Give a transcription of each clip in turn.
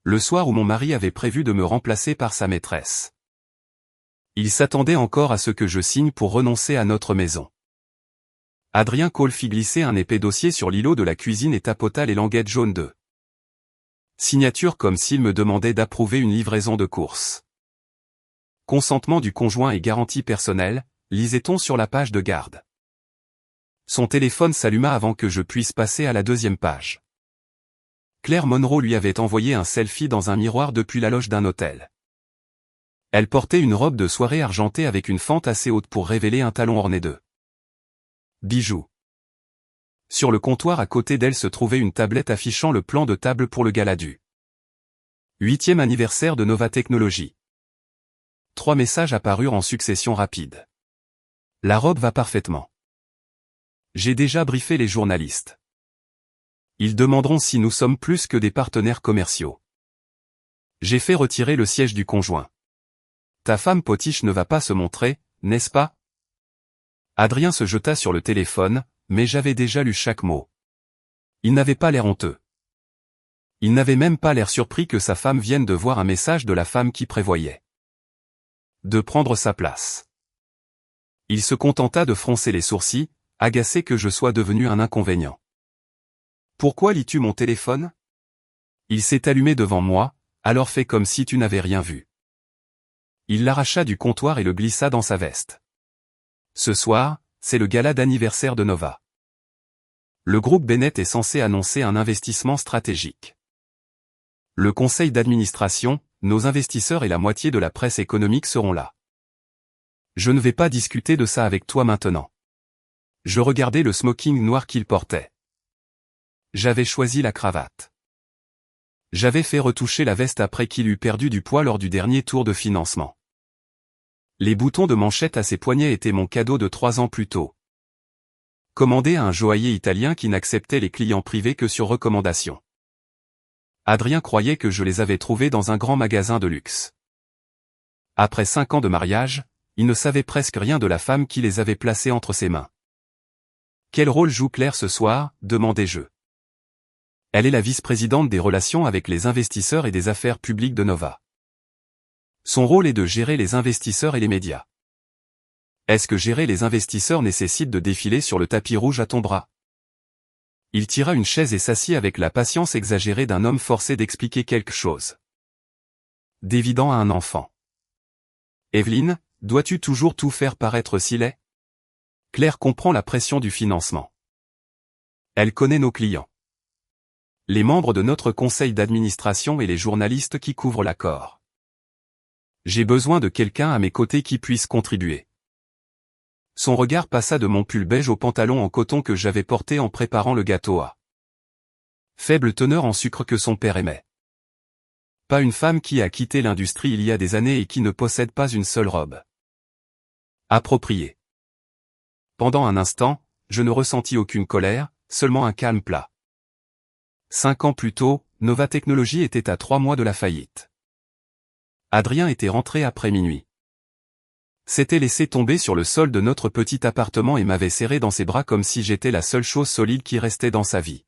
le soir où mon mari avait prévu de me remplacer par sa maîtresse. Il s'attendait encore à ce que je signe pour renoncer à notre maison. Adrien Cole fit glisser un épais dossier sur l'îlot de la cuisine et tapota les languettes jaunes de signature comme s'il me demandait d'approuver une livraison de courses. Consentement du conjoint et garantie personnelle, lisait-on sur la page de garde. Son téléphone s'alluma avant que je puisse passer à la deuxième page. Claire Monroe lui avait envoyé un selfie dans un miroir depuis la loge d'un hôtel. Elle portait une robe de soirée argentée avec une fente assez haute pour révéler un talon orné de bijoux. Sur le comptoir à côté d'elle se trouvait une tablette affichant le plan de table pour le gala du 8e anniversaire de Nova Technologies. 3 messages apparurent en succession rapide. La robe va parfaitement. J'ai déjà briefé les journalistes. Ils demanderont si nous sommes plus que des partenaires commerciaux. J'ai fait retirer le siège du conjoint. Ta femme potiche ne va pas se montrer, n'est-ce pas? Adrien se jeta sur le téléphone, mais j'avais déjà lu chaque mot. Il n'avait pas l'air honteux. Il n'avait même pas l'air surpris que sa femme vienne de voir un message de la femme qui prévoyait de prendre sa place. Il se contenta de froncer les sourcils, agacé que je sois devenu un inconvénient. Pourquoi lis-tu mon téléphone? Il s'est allumé devant moi, alors fais comme si tu n'avais rien vu. Il l'arracha du comptoir et le glissa dans sa veste. Ce soir, c'est le gala d'anniversaire de Nova. Le groupe Bennett est censé annoncer un investissement stratégique. Le conseil d'administration, nos investisseurs et la moitié de la presse économique seront là. Je ne vais pas discuter de ça avec toi maintenant. Je regardais le smoking noir qu'il portait. J'avais choisi la cravate. J'avais fait retoucher la veste après qu'il eut perdu du poids lors du dernier tour de financement. Les boutons de manchette à ses poignets étaient mon cadeau de 3 ans plus tôt. Commandé à un joaillier italien qui n'acceptait les clients privés que sur recommandation. Adrien croyait que je les avais trouvés dans un grand magasin de luxe. Après 5 ans de mariage, il ne savait presque rien de la femme qui les avait placés entre ses mains. Quel rôle joue Claire ce soir? Demandai-je. Elle est la vice-présidente des relations avec les investisseurs et des affaires publiques de Nova. Son rôle est de gérer les investisseurs et les médias. Est-ce que gérer les investisseurs nécessite de défiler sur le tapis rouge à ton bras? Il tira une chaise et s'assit avec la patience exagérée d'un homme forcé d'expliquer quelque chose d'évident à un enfant. Evelyne, dois-tu toujours tout faire paraître si laid? Claire comprend la pression du financement. Elle connaît nos clients. Les membres de notre conseil d'administration et les journalistes qui couvrent l'accord. J'ai besoin de quelqu'un à mes côtés qui puisse contribuer. Son regard passa de mon pull beige au pantalon en coton que j'avais porté en préparant le gâteau à faible teneur en sucre que son père aimait. Pas une femme qui a quitté l'industrie il y a des années et qui ne possède pas une seule robe appropriée. Pendant un instant, je ne ressentis aucune colère, seulement un calme plat. 5 ans plus tôt, Nova Technologies était à 3 mois de la faillite. Adrien était rentré après minuit. S'était laissé tomber sur le sol de notre petit appartement et m'avait serré dans ses bras comme si j'étais la seule chose solide qui restait dans sa vie.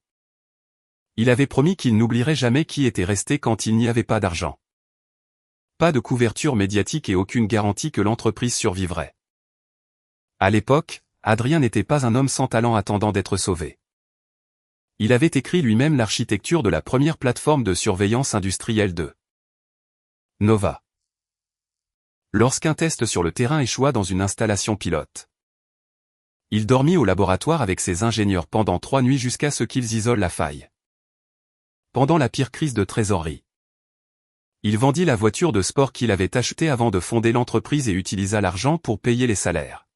Il avait promis qu'il n'oublierait jamais qui était resté quand il n'y avait pas d'argent. Pas de couverture médiatique et aucune garantie que l'entreprise survivrait. À l'époque, Adrien n'était pas un homme sans talent attendant d'être sauvé. Il avait écrit lui-même l'architecture de la première plateforme de surveillance industrielle de Nova. Lorsqu'un test sur le terrain échoua dans une installation pilote. Il dormit au laboratoire avec ses ingénieurs pendant 3 nuits jusqu'à ce qu'ils isolent la faille. Pendant la pire crise de trésorerie. Il vendit la voiture de sport qu'il avait achetée avant de fonder l'entreprise et utilisa l'argent pour payer les salaires.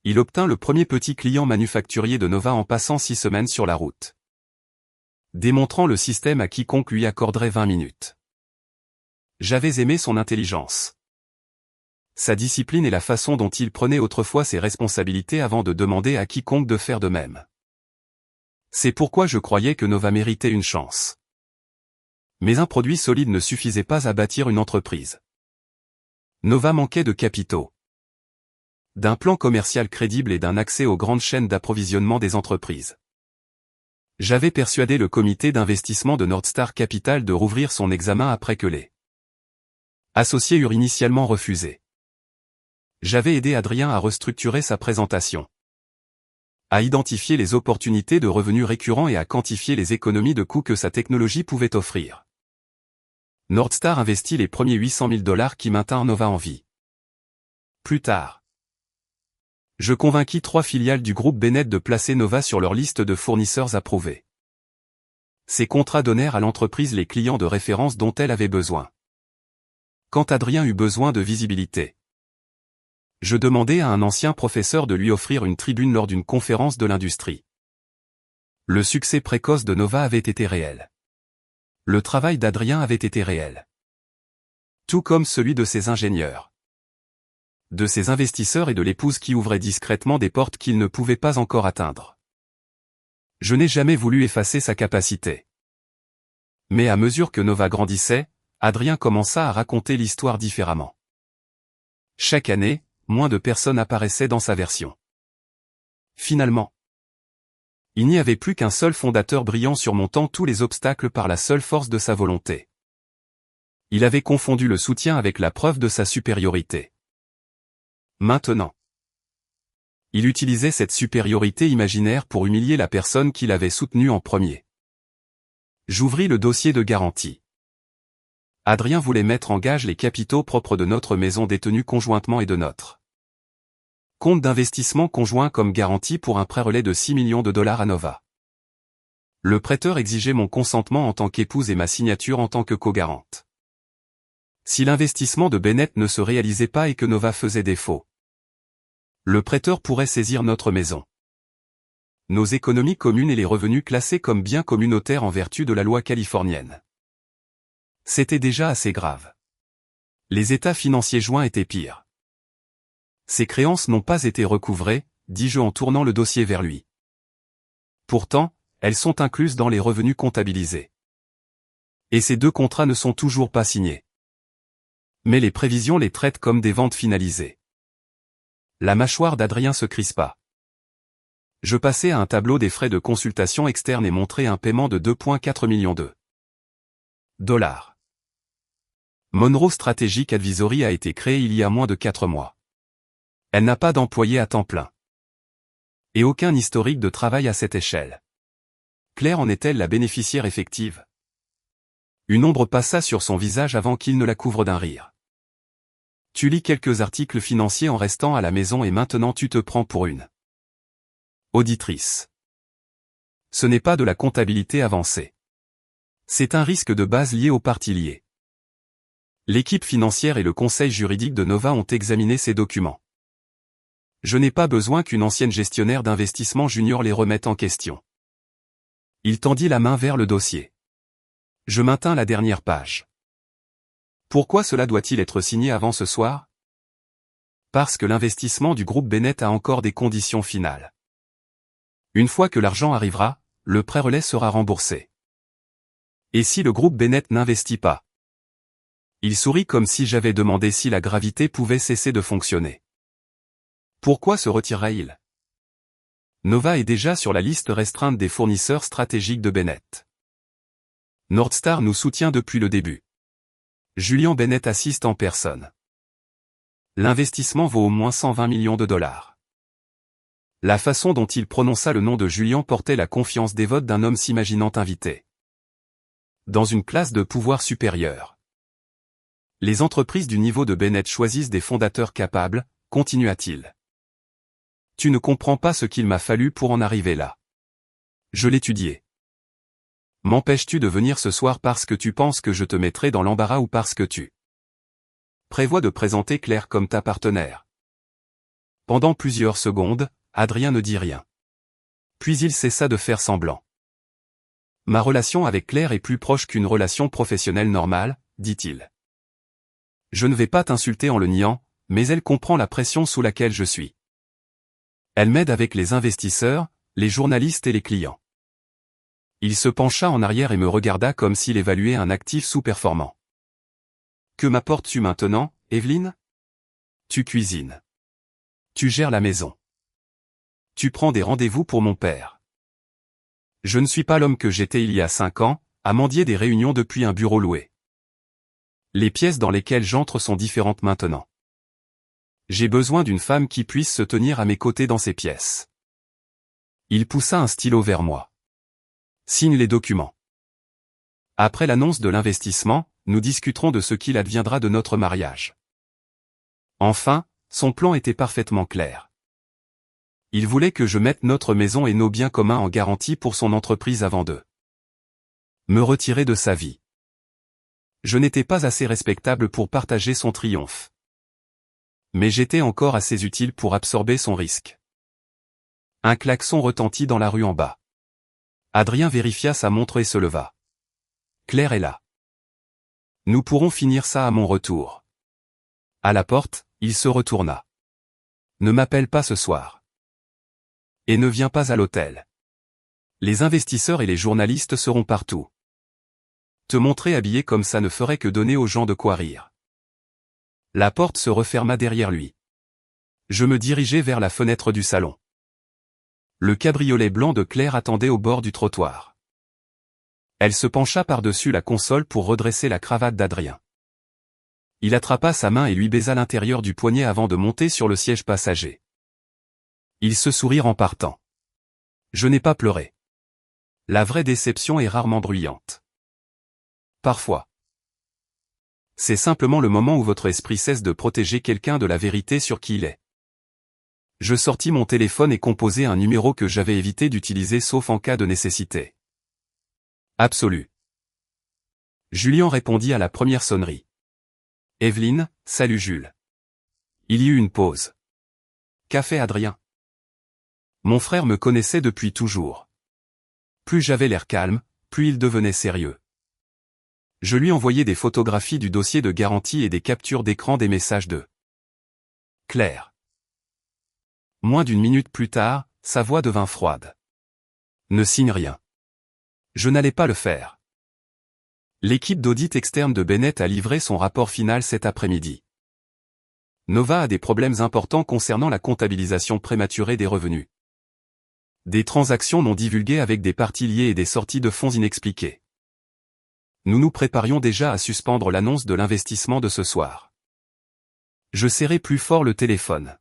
Il obtint le premier petit client manufacturier de Nova en passant 6 semaines sur la route. Démontrant le système à quiconque lui accorderait 20 minutes. J'avais aimé son intelligence. Sa discipline et la façon dont il prenait autrefois ses responsabilités avant de demander à quiconque de faire de même. C'est pourquoi je croyais que Nova méritait une chance. Mais un produit solide ne suffisait pas à bâtir une entreprise. Nova manquait de capitaux. D'un plan commercial crédible et d'un accès aux grandes chaînes d'approvisionnement des entreprises. J'avais persuadé le comité d'investissement de Nordstar Capital de rouvrir son examen après que les associés eurent initialement refusé. J'avais aidé Adrien à restructurer sa présentation, à identifier les opportunités de revenus récurrents et à quantifier les économies de coûts que sa technologie pouvait offrir. Nordstar investit les premiers 800 000 $ qui maintinrent Nova en vie. Plus tard, je convainquis 3 filiales du groupe Bennett de placer Nova sur leur liste de fournisseurs approuvés. Ces contrats donnèrent à l'entreprise les clients de référence dont elle avait besoin. Quand Adrien eut besoin de visibilité, je demandai à un ancien professeur de lui offrir une tribune lors d'une conférence de l'industrie. Le succès précoce de Nova avait été réel. Le travail d'Adrien avait été réel. Tout comme celui de ses ingénieurs, de ses investisseurs et de l'épouse qui ouvrait discrètement des portes qu'ils ne pouvaient pas encore atteindre. Je n'ai jamais voulu effacer sa capacité. Mais à mesure que Nova grandissait, Adrien commença à raconter l'histoire différemment. Chaque année, moins de personnes apparaissaient dans sa version. Finalement, il n'y avait plus qu'un seul fondateur brillant surmontant tous les obstacles par la seule force de sa volonté. Il avait confondu le soutien avec la preuve de sa supériorité. Maintenant, il utilisait cette supériorité imaginaire pour humilier la personne qui l'avait soutenu en premier. J'ouvris le dossier de garantie. Adrien voulait mettre en gage les capitaux propres de notre maison détenus conjointement et de notre compte d'investissement conjoint comme garantie pour un prêt relais de 6 millions de $ à Nova. Le prêteur exigeait mon consentement en tant qu'épouse et ma signature en tant que co-garante. Si l'investissement de Bennett ne se réalisait pas et que Nova faisait défaut, le prêteur pourrait saisir notre maison, nos économies communes et les revenus classés comme biens communautaires en vertu de la loi californienne. C'était déjà assez grave. Les états financiers joints étaient pires. Ces créances n'ont pas été recouvrées, dis-je en tournant le dossier vers lui. Pourtant, elles sont incluses dans les revenus comptabilisés. Et ces 2 contrats ne sont toujours pas signés. Mais les prévisions les traitent comme des ventes finalisées. La mâchoire d'Adrien se crispa. Je passai à un tableau des frais de consultation externe et montrai un paiement de 2,4 millions de $. Monroe Strategic Advisory a été créée il y a moins de 4 mois. Elle n'a pas d'employés à temps plein. Et aucun historique de travail à cette échelle. Claire en est-elle la bénéficiaire effective? Une ombre passa sur son visage avant qu'il ne la couvre d'un rire. Tu lis quelques articles financiers en restant à la maison et maintenant tu te prends pour une auditrice. Ce n'est pas de la comptabilité avancée. C'est un risque de base lié aux parties liées. L'équipe financière et le conseil juridique de Nova ont examiné ces documents. Je n'ai pas besoin qu'une ancienne gestionnaire d'investissement junior les remette en question. Il tendit la main vers le dossier. Je maintins la dernière page. Pourquoi cela doit-il être signé avant ce soir? Parce que l'investissement du groupe Bennett a encore des conditions finales. Une fois que l'argent arrivera, le prêt relais sera remboursé. Et si le groupe Bennett n'investit pas? Il sourit comme si j'avais demandé si la gravité pouvait cesser de fonctionner. Pourquoi se retirerait-il? Nova est déjà sur la liste restreinte des fournisseurs stratégiques de Bennett. Nordstar nous soutient depuis le début. Julian Bennett assiste en personne. L'investissement vaut au moins 120 millions de $. La façon dont il prononça le nom de Julian portait la confiance dévote d'un homme s'imaginant invité dans une classe de pouvoir supérieur. Les entreprises du niveau de Bennett choisissent des fondateurs capables, continua-t-il. Tu ne comprends pas ce qu'il m'a fallu pour en arriver là. Je l'étudiais. M'empêches-tu de venir ce soir parce que tu penses que je te mettrai dans l'embarras ou parce que tu prévois de présenter Claire comme ta partenaire? Pendant plusieurs secondes, Adrien ne dit rien. Puis il cessa de faire semblant. Ma relation avec Claire est plus proche qu'une relation professionnelle normale, dit-il. Je ne vais pas t'insulter en le niant, mais elle comprend la pression sous laquelle je suis. Elle m'aide avec les investisseurs, les journalistes et les clients. Il se pencha en arrière et me regarda comme s'il évaluait un actif sous-performant. Que m'apportes-tu maintenant, Evelyne? Tu cuisines. Tu gères la maison. Tu prends des rendez-vous pour mon père. Je ne suis pas l'homme que j'étais il y a 5 ans, à mendier des réunions depuis un bureau loué. Les pièces dans lesquelles j'entre sont différentes maintenant. J'ai besoin d'une femme qui puisse se tenir à mes côtés dans ces pièces. Il poussa un stylo vers moi. Signe les documents. Après l'annonce de l'investissement, nous discuterons de ce qu'il adviendra de notre mariage. Enfin, son plan était parfaitement clair. Il voulait que je mette notre maison et nos biens communs en garantie pour son entreprise avant de me retirer de sa vie. Je n'étais pas assez respectable pour partager son triomphe. Mais j'étais encore assez utile pour absorber son risque. Un klaxon retentit dans la rue en bas. Adrien vérifia sa montre et se leva. Claire est là. Nous pourrons finir ça à mon retour. À la porte, il se retourna. Ne m'appelle pas ce soir. Et ne viens pas à l'hôtel. Les investisseurs et les journalistes seront partout. Te montrer habillé comme ça ne ferait que donner aux gens de quoi rire. La porte se referma derrière lui. Je me dirigeai vers la fenêtre du salon. Le cabriolet blanc de Claire attendait au bord du trottoir. Elle se pencha par-dessus la console pour redresser la cravate d'Adrien. Il attrapa sa main et lui baisa l'intérieur du poignet avant de monter sur le siège passager. Ils se sourirent en partant. Je n'ai pas pleuré. La vraie déception est rarement bruyante. Parfois. C'est simplement le moment où votre esprit cesse de protéger quelqu'un de la vérité sur qui il est. Je sortis mon téléphone et composai un numéro que j'avais évité d'utiliser sauf en cas de nécessité absolue. Julien répondit à la première sonnerie. Evelyne, salut Jules. Il y eut une pause. Qu'a fait Adrien? Mon frère me connaissait depuis toujours. Plus j'avais l'air calme, plus il devenait sérieux. Je lui envoyai des photographies du dossier de garantie et des captures d'écran des messages de Claire. Moins d'une minute plus tard, sa voix devint froide. Ne signe rien. Je n'allais pas le faire. L'équipe d'audit externe de Bennett a livré son rapport final cet après-midi. Nova a des problèmes importants concernant la comptabilisation prématurée des revenus. Des transactions non divulguées avec des parties liées et des sorties de fonds inexpliquées. Nous nous préparions déjà à suspendre l'annonce de l'investissement de ce soir. Je serrai plus fort le téléphone.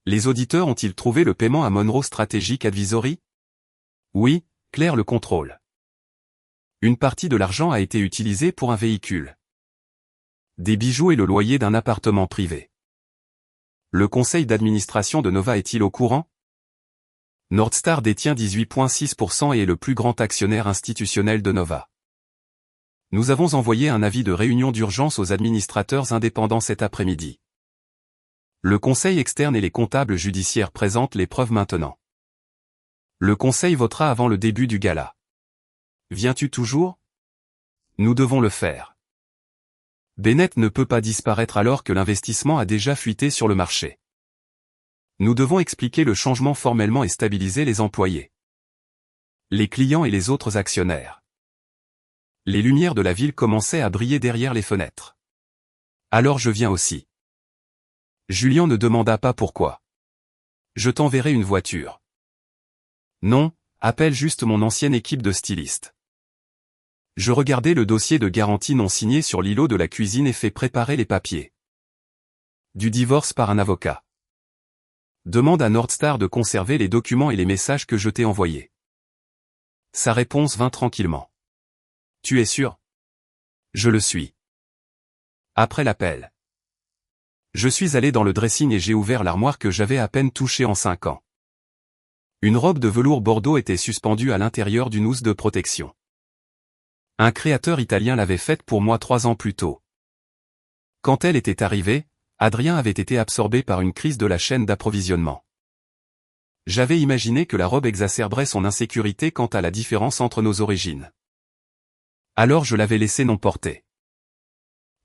Les auditeurs ont-ils trouvé le paiement à Monroe Strategic Advisory? Oui, Claire le contrôle. Une partie de l'argent a été utilisée pour un véhicule. Des bijoux et le loyer d'un appartement privé. Le conseil d'administration de Nova est-il au courant? Nordstar détient 18,6% et est le plus grand actionnaire institutionnel de Nova. Nous avons envoyé un avis de réunion d'urgence aux administrateurs indépendants cet après-midi. Le conseil externe et les comptables judiciaires présentent les preuves maintenant. Le conseil votera avant le début du gala. Viens-tu toujours? Nous devons le faire. Bennett ne peut pas disparaître alors que l'investissement a déjà fuité sur le marché. Nous devons expliquer le changement formellement et stabiliser les employés, les clients et les autres actionnaires. Les lumières de la ville commençaient à briller derrière les fenêtres. Alors je viens aussi. Julien ne demanda pas pourquoi. Je t'enverrai une voiture. Non, appelle juste mon ancienne équipe de stylistes. Je regardais le dossier de garantie non signé sur l'îlot de la cuisine et fais préparer les papiers. Du divorce par un avocat. Demande à Nordstar de conserver les documents et les messages que je t'ai envoyés. Sa réponse vint tranquillement. Tu es sûr? Je le suis. Après l'appel. Je suis allé dans le dressing et j'ai ouvert l'armoire que j'avais à peine touchée en 5 ans. Une robe de velours bordeaux était suspendue à l'intérieur d'une housse de protection. Un créateur italien l'avait faite pour moi 3 ans plus tôt. Quand elle était arrivée, Adrien avait été absorbé par une crise de la chaîne d'approvisionnement. J'avais imaginé que la robe exacerberait son insécurité quant à la différence entre nos origines. Alors je l'avais laissée non portée.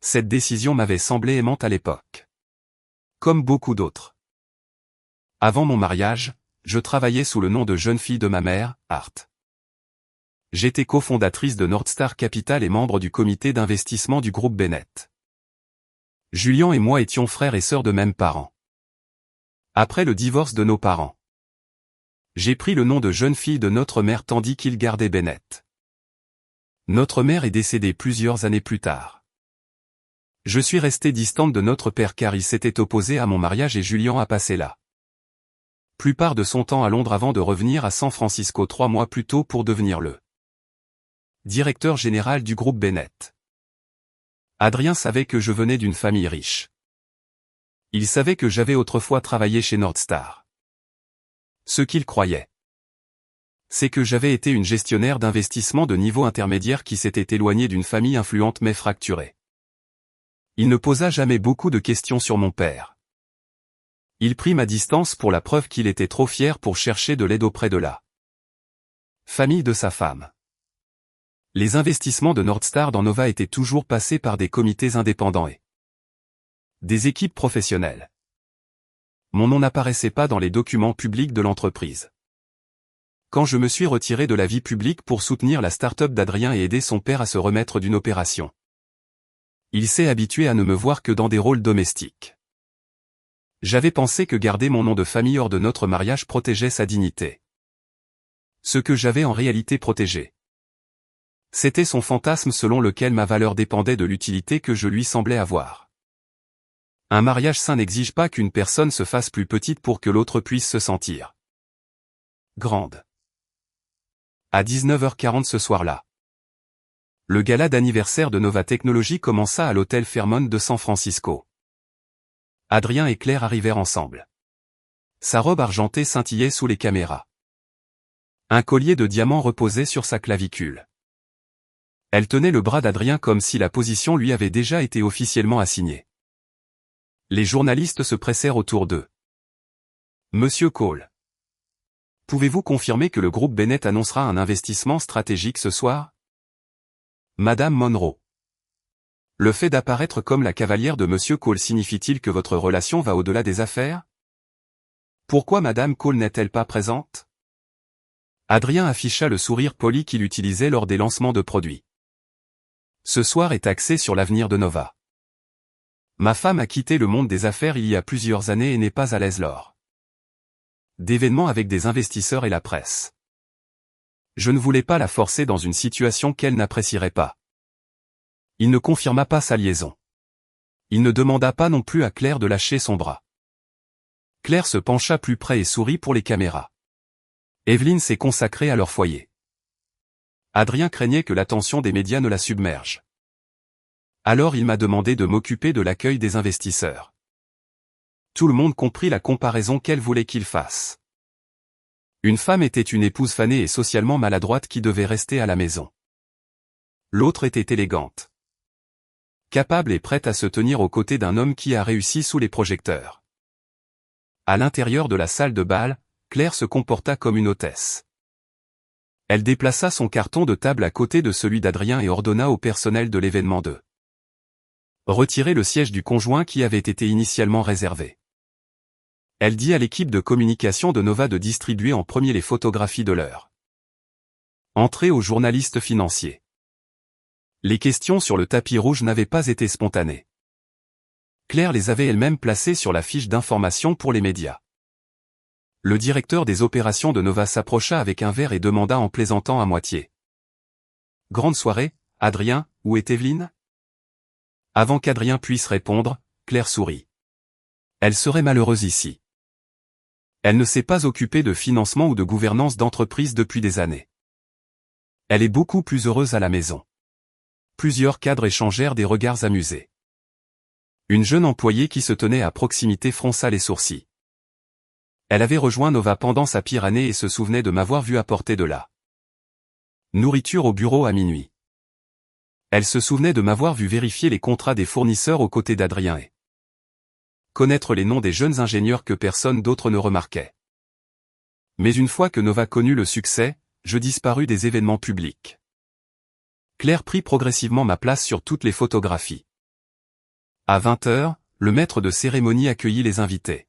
Cette décision m'avait semblé aimante à l'époque. Comme beaucoup d'autres. Avant mon mariage, je travaillais sous le nom de jeune fille de ma mère, Art. J'étais cofondatrice de Nordstar Capital et membre du comité d'investissement du groupe Bennett. Julien et moi étions frères et sœurs de même parents. Après le divorce de nos parents, J'ai pris le nom de jeune fille de notre mère tandis qu'il gardait Bennett. Notre mère est décédée plusieurs années plus tard. Je suis restée distante de notre père car il s'était opposé à mon mariage et Julian a passé la plupart de son temps à Londres avant de revenir à San Francisco 3 mois plus tôt pour devenir le directeur général du groupe Bennett. Adrien savait que je venais d'une famille riche. Il savait que j'avais autrefois travaillé chez Northstar. Ce qu'il croyait, c'est que j'avais été une gestionnaire d'investissement de niveau intermédiaire qui s'était éloignée d'une famille influente mais fracturée. Il ne posa jamais beaucoup de questions sur mon père. Il prit ma distance pour la preuve qu'il était trop fier pour chercher de l'aide auprès de la famille de sa femme. Les investissements de Northstar dans Nova étaient toujours passés par des comités indépendants et des équipes professionnelles. Mon nom n'apparaissait pas dans les documents publics de l'entreprise. Quand je me suis retiré de la vie publique pour soutenir la start-up d'Adrien et aider son père à se remettre d'une opération, il s'est habitué à ne me voir que dans des rôles domestiques. J'avais pensé que garder mon nom de famille hors de notre mariage protégeait sa dignité. Ce que j'avais en réalité protégé, c'était son fantasme selon lequel ma valeur dépendait de l'utilité que je lui semblais avoir. Un mariage sain n'exige pas qu'une personne se fasse plus petite pour que l'autre puisse se sentir grande. À 19h40 ce soir-là, le gala d'anniversaire de Nova Technologies commença à l'hôtel Fairmont de San Francisco. Adrien et Claire arrivèrent ensemble. Sa robe argentée scintillait sous les caméras. Un collier de diamants reposait sur sa clavicule. Elle tenait le bras d'Adrien comme si la position lui avait déjà été officiellement assignée. Les journalistes se pressèrent autour d'eux. Monsieur Cole, pouvez-vous confirmer que le groupe Bennett annoncera un investissement stratégique ce soir? Madame Monroe. Le fait d'apparaître comme la cavalière de Monsieur Cole signifie-t-il que votre relation va au-delà des affaires? Pourquoi Madame Cole n'est-elle pas présente? Adrien afficha le sourire poli qu'il utilisait lors des lancements de produits. Ce soir est axé sur l'avenir de Nova. Ma femme a quitté le monde des affaires il y a plusieurs années et n'est pas à l'aise lors d'événements avec des investisseurs et la presse. Je ne voulais pas la forcer dans une situation qu'elle n'apprécierait pas. Il ne confirma pas sa liaison. Il ne demanda pas non plus à Claire de lâcher son bras. Claire se pencha plus près et sourit pour les caméras. Evelyne s'est consacrée à leur foyer. Adrien craignait que l'attention des médias ne la submerge. Alors il m'a demandé de m'occuper de l'accueil des investisseurs. Tout le monde comprit la comparaison qu'elle voulait qu'il fasse. Une femme était une épouse fanée et socialement maladroite qui devait rester à la maison. L'autre était élégante, capable et prête à se tenir aux côtés d'un homme qui a réussi sous les projecteurs. À l'intérieur de la salle de bal, Claire se comporta comme une hôtesse. Elle déplaça son carton de table à côté de celui d'Adrien et ordonna au personnel de l'événement de retirer le siège du conjoint qui avait été initialement réservé. Elle dit à l'équipe de communication de Nova de distribuer en premier les photographies de leur entrée aux journalistes financiers. Les questions sur le tapis rouge n'avaient pas été spontanées. Claire les avait elle-même placées sur la fiche d'information pour les médias. Le directeur des opérations de Nova s'approcha avec un verre et demanda en plaisantant à moitié. « Grande soirée, Adrien, où est Evelyne ?» Avant qu'Adrien puisse répondre, Claire sourit. Elle serait malheureuse ici. Elle ne s'est pas occupée de financement ou de gouvernance d'entreprise depuis des années. Elle est beaucoup plus heureuse à la maison. Plusieurs cadres échangèrent des regards amusés. Une jeune employée qui se tenait à proximité fronça les sourcils. Elle avait rejoint Nova pendant sa pire année et se souvenait de m'avoir vu apporter de la nourriture au bureau à minuit. Elle se souvenait de m'avoir vu vérifier les contrats des fournisseurs aux côtés d'Adrien et connaître les noms des jeunes ingénieurs que personne d'autre ne remarquait. Mais une fois que Nova connut le succès, je disparus des événements publics. Claire prit progressivement ma place sur toutes les photographies. À 20h, le maître de cérémonie accueillit les invités.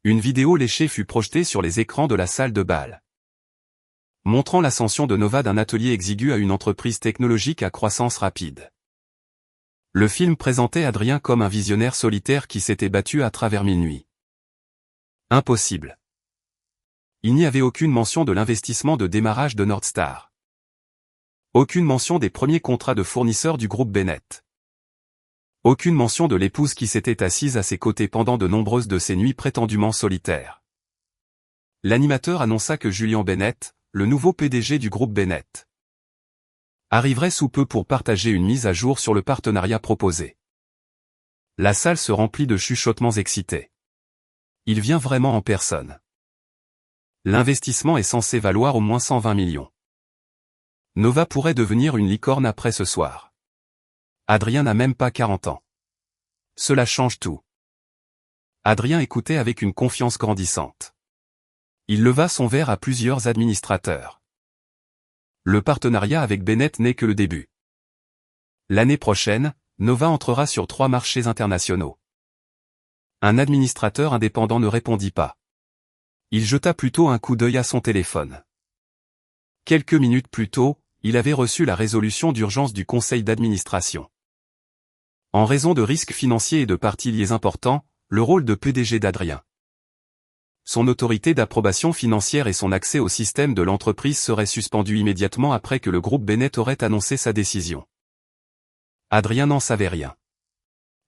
Une vidéo léchée fut projetée sur les écrans de la salle de bal, montrant l'ascension de Nova d'un atelier exigu à une entreprise technologique à croissance rapide. Le film présentait Adrien comme un visionnaire solitaire qui s'était battu à travers 1000 nuits. Impossible. Il n'y avait aucune mention de l'investissement de démarrage de Nordstar. Aucune mention des premiers contrats de fournisseurs du groupe Bennett. Aucune mention de l'épouse qui s'était assise à ses côtés pendant de nombreuses de ces nuits prétendument solitaires. L'animateur annonça que Julian Bennett, le nouveau PDG du groupe Bennett, arriverait sous peu pour partager une mise à jour sur le partenariat proposé. La salle se remplit de chuchotements excités. Il vient vraiment en personne. L'investissement est censé valoir au moins 120 millions. Nova pourrait devenir une licorne après ce soir. Adrien n'a même pas 40 ans. Cela change tout. Adrien écoutait avec une confiance grandissante. Il leva son verre à plusieurs administrateurs. Le partenariat avec Bennett n'est que le début. L'année prochaine, Nova entrera sur 3 marchés internationaux. Un administrateur indépendant ne répondit pas. Il jeta plutôt un coup d'œil à son téléphone. Quelques minutes plus tôt, il avait reçu la résolution d'urgence du conseil d'administration. En raison de risques financiers et de partis liés importants, le rôle de PDG d'Adrien, son autorité d'approbation financière et son accès au système de l'entreprise seraient suspendus immédiatement après que le groupe Bennett aurait annoncé sa décision. Adrien n'en savait rien.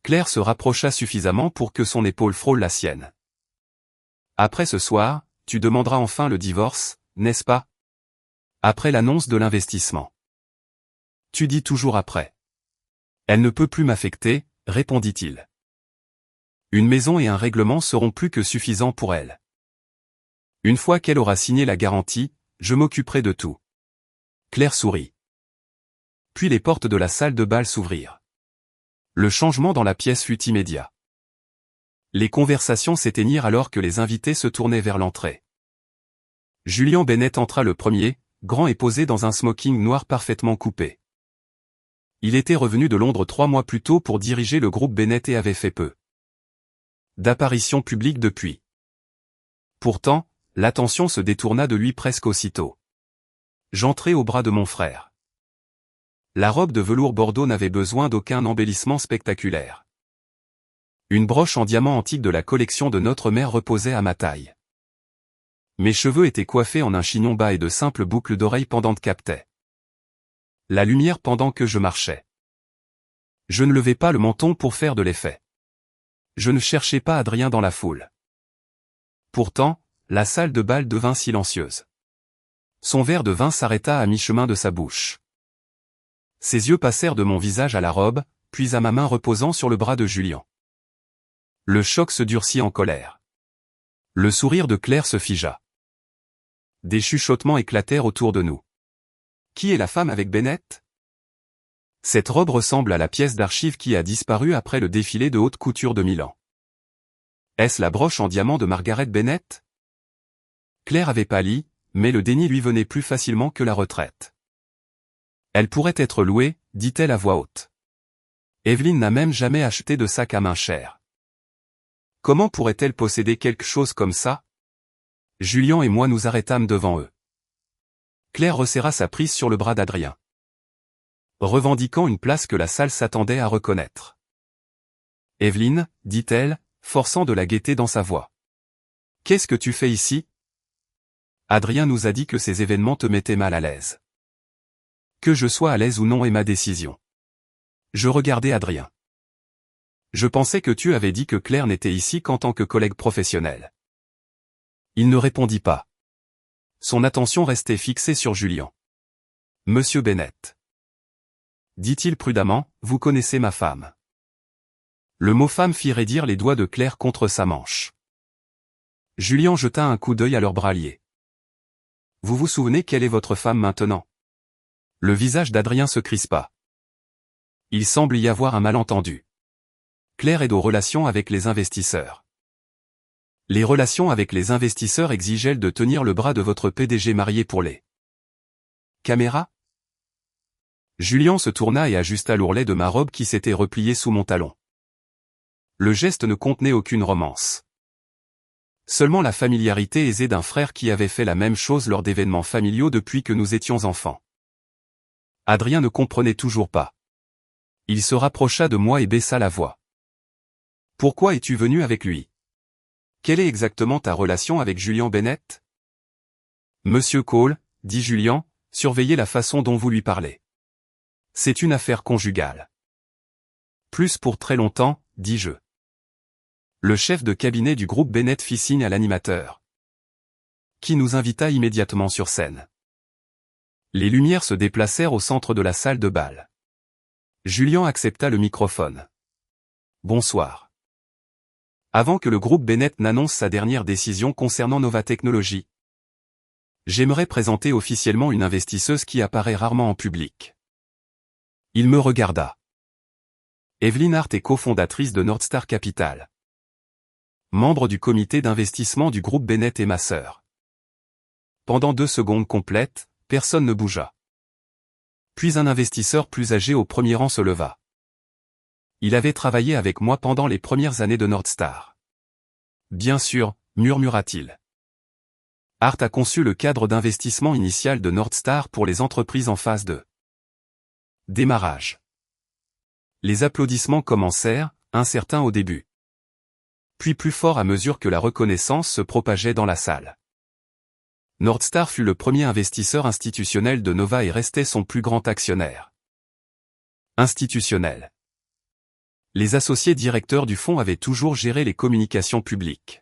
Claire se rapprocha suffisamment pour que son épaule frôle la sienne. Après ce soir, tu demanderas enfin le divorce, n'est-ce pas? Après l'annonce de l'investissement. Tu dis toujours après. Elle ne peut plus m'affecter, répondit-il. Une maison et un règlement seront plus que suffisants pour elle. Une fois qu'elle aura signé la garantie, je m'occuperai de tout. Claire sourit. Puis les portes de la salle de bal s'ouvrirent. Le changement dans la pièce fut immédiat. Les conversations s'éteignirent alors que les invités se tournaient vers l'entrée. Julian Bennett entra le premier, grand et posé dans un smoking noir parfaitement coupé. Il était revenu de Londres 3 mois plus tôt pour diriger le groupe Bennett et avait fait peu d'apparitions publiques depuis. Pourtant, l'attention se détourna de lui presque aussitôt. J'entrai au bras de mon frère. La robe de velours bordeaux n'avait besoin d'aucun embellissement spectaculaire. Une broche en diamant antique de la collection de notre mère reposait à ma taille. Mes cheveux étaient coiffés en un chignon bas et de simples boucles d'oreilles pendantes captaient la lumière pendant que je marchais. Je ne levais pas le menton pour faire de l'effet. Je ne cherchais pas Adrien dans la foule. Pourtant, la salle de bal devint silencieuse. Son verre de vin s'arrêta à mi-chemin de sa bouche. Ses yeux passèrent de mon visage à la robe, puis à ma main reposant sur le bras de Julian. Le choc se durcit en colère. Le sourire de Claire se figea. Des chuchotements éclatèrent autour de nous. Qui est la femme avec Bennett? Cette robe ressemble à la pièce d'archive qui a disparu après le défilé de haute couture de Milan. Est-ce la broche en diamant de Margaret Bennett? Claire avait pâli, mais le déni lui venait plus facilement que la retraite. Elle pourrait être louée, dit-elle à voix haute. Evelyne n'a même jamais acheté de sac à main cher. Comment pourrait-elle posséder quelque chose comme ça? Julian et moi nous arrêtâmes devant eux. Claire resserra sa prise sur le bras d'Adrien, revendiquant une place que la salle s'attendait à reconnaître. Evelyne, dit-elle, forçant de la gaieté dans sa voix. Qu'est-ce que tu fais ici? Adrien nous a dit que ces événements te mettaient mal à l'aise. Que je sois à l'aise ou non est ma décision. Je regardais Adrien. Je pensais que tu avais dit que Claire n'était ici qu'en tant que collègue professionnel. Il ne répondit pas. Son attention restait fixée sur Julian. Monsieur Bennett, dit-il prudemment, vous connaissez ma femme. Le mot femme fit raidir les doigts de Claire contre sa manche. Julian jeta un coup d'œil à leur bras liés. Vous vous souvenez quelle est votre femme maintenant? Le visage d'Adrien se crispa. Il semble y avoir un malentendu. Claire est aux relations avec les investisseurs. Les relations avec les investisseurs exigent-elles de tenir le bras de votre PDG marié pour les caméras? Julian se tourna et ajusta l'ourlet de ma robe qui s'était repliée sous mon talon. Le geste ne contenait aucune romance. Seulement la familiarité aisée d'un frère qui avait fait la même chose lors d'événements familiaux depuis que nous étions enfants. Adrien ne comprenait toujours pas. Il se rapprocha de moi et baissa la voix. Pourquoi es-tu venu avec lui? Quelle est exactement ta relation avec Julian Bennett? Monsieur Cole, dit Julien, surveillez la façon dont vous lui parlez. C'est une affaire conjugale. Plus pour très longtemps, dis-je. Le chef de cabinet du groupe Bennett fit signe à l'animateur, qui nous invita immédiatement sur scène. Les lumières se déplacèrent au centre de la salle de bal. Julien accepta le microphone. Bonsoir. Avant que le groupe Bennett n'annonce sa dernière décision concernant Nova Technologies, j'aimerais présenter officiellement une investisseuse qui apparaît rarement en public. Il me regarda. Evelyn Hart est cofondatrice de Northstar Capital. Membre du comité d'investissement du groupe Bennett et ma sœur. Pendant 2 secondes complètes, personne ne bougea. Puis un investisseur plus âgé au premier rang se leva. Il avait travaillé avec moi pendant les premières années de Northstar. Bien sûr, murmura-t-il. Hart a conçu le cadre d'investissement initial de Northstar pour les entreprises en phase de démarrage. Les applaudissements commencèrent, incertains au début. Puis plus forts à mesure que la reconnaissance se propageait dans la salle. Northstar fut le premier investisseur institutionnel de Nova et restait son plus grand actionnaire. Institutionnel. Les associés directeurs du fonds avaient toujours géré les communications publiques.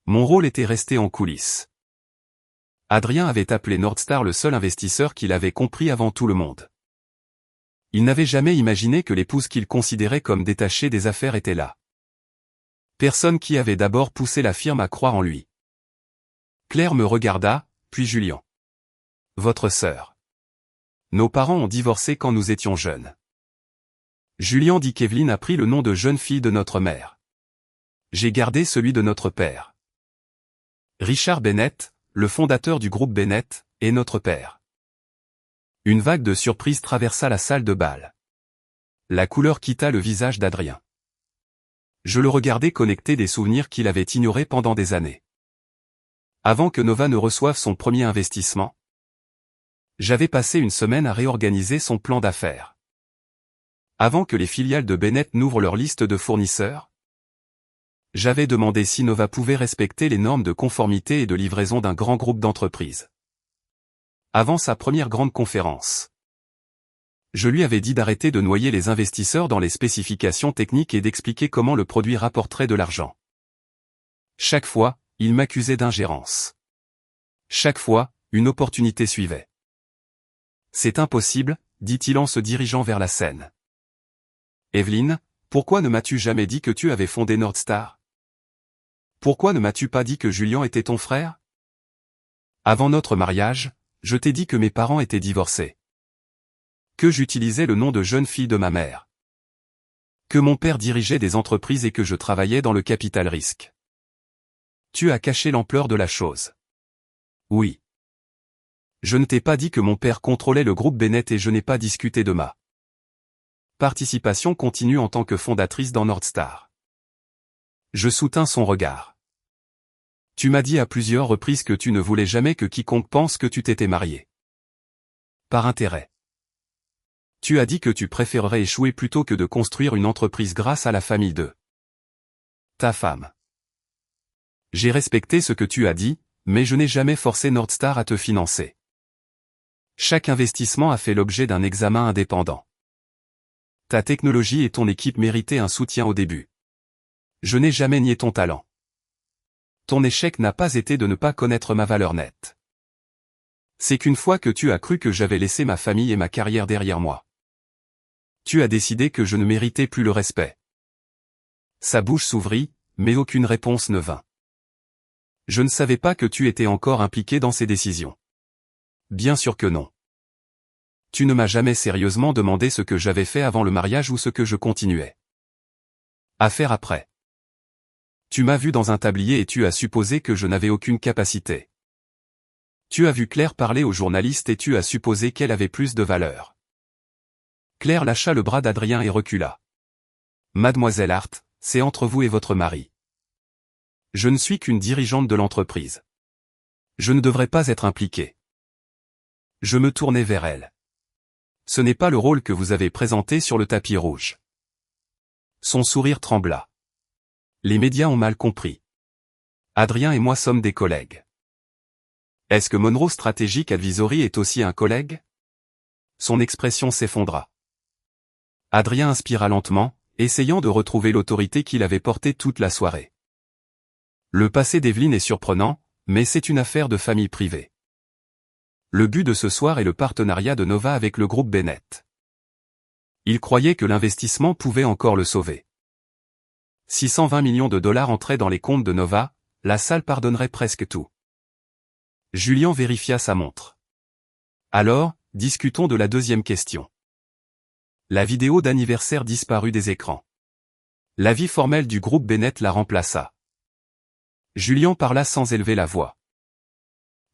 Mon rôle était resté en coulisses. Adrien avait appelé Northstar le seul investisseur qu'il avait compris avant tout le monde. Il n'avait jamais imaginé que l'épouse qu'il considérait comme détachée des affaires était là. Personne qui avait d'abord poussé la firme à croire en lui. Claire me regarda, puis Julien. Votre sœur. Nos parents ont divorcé quand nous étions jeunes. Julien dit qu'Evelyn a pris le nom de jeune fille de notre mère. J'ai gardé celui de notre père. Richard Bennett, le fondateur du groupe Bennett, est notre père. Une vague de surprise traversa la salle de bal. La couleur quitta le visage d'Adrien. Je le regardais connecter des souvenirs qu'il avait ignorés pendant des années. Avant que Nova ne reçoive son premier investissement, j'avais passé une semaine à réorganiser son plan d'affaires. Avant que les filiales de Bennett n'ouvrent leur liste de fournisseurs, j'avais demandé si Nova pouvait respecter les normes de conformité et de livraison d'un grand groupe d'entreprises. Avant sa première grande conférence, je lui avais dit d'arrêter de noyer les investisseurs dans les spécifications techniques et d'expliquer comment le produit rapporterait de l'argent. Chaque fois, il m'accusait d'ingérence. Chaque fois, une opportunité suivait. C'est impossible, dit-il en se dirigeant vers la scène. Evelyn, pourquoi ne m'as-tu jamais dit que tu avais fondé Northstar? Pourquoi ne m'as-tu pas dit que Julien était ton frère? Avant notre mariage, je t'ai dit que mes parents étaient divorcés. Que j'utilisais le nom de jeune fille de ma mère. Que mon père dirigeait des entreprises et que je travaillais dans le capital risque. Tu as caché l'ampleur de la chose. Oui. Je ne t'ai pas dit que mon père contrôlait le groupe Bennett et je n'ai pas discuté de ma participation continue en tant que fondatrice dans Northstar. Je soutins son regard. Tu m'as dit à plusieurs reprises que tu ne voulais jamais que quiconque pense que tu t'étais marié. Par intérêt. Tu as dit que tu préférerais échouer plutôt que de construire une entreprise grâce à la famille de ta femme. J'ai respecté ce que tu as dit, mais je n'ai jamais forcé Northstar à te financer. Chaque investissement a fait l'objet d'un examen indépendant. Ta technologie et ton équipe méritaient un soutien au début. Je n'ai jamais nié ton talent. Ton échec n'a pas été de ne pas connaître ma valeur nette. C'est qu'une fois que tu as cru que j'avais laissé ma famille et ma carrière derrière moi, tu as décidé que je ne méritais plus le respect. Sa bouche s'ouvrit, mais aucune réponse ne vint. Je ne savais pas que tu étais encore impliqué dans ces décisions. Bien sûr que non. Tu ne m'as jamais sérieusement demandé ce que j'avais fait avant le mariage ou ce que je continuais à faire après. Tu m'as vu dans un tablier et tu as supposé que je n'avais aucune capacité. Tu as vu Claire parler aux journalistes et tu as supposé qu'elle avait plus de valeur. Claire lâcha le bras d'Adrien et recula. Mademoiselle Hart, c'est entre vous et votre mari. Je ne suis qu'une dirigeante de l'entreprise. Je ne devrais pas être impliqué. Je me tournai vers elle. Ce n'est pas le rôle que vous avez présenté sur le tapis rouge. Son sourire trembla. Les médias ont mal compris. Adrien et moi sommes des collègues. Est-ce que Monroe Strategic Advisory est aussi un collègue? Son expression s'effondra. Adrien inspira lentement, essayant de retrouver l'autorité qu'il avait portée toute la soirée. Le passé d'Evelyn est surprenant, mais c'est une affaire de famille privée. Le but de ce soir est le partenariat de Nova avec le groupe Bennett. Il croyait que l'investissement pouvait encore le sauver. Si 120 millions de dollars entraient dans les comptes de Nova, la salle pardonnerait presque tout. Julien vérifia sa montre. Alors, discutons de la deuxième question. La vidéo d'anniversaire disparut des écrans. L'avis formel du groupe Bennett la remplaça. Julien parla sans élever la voix.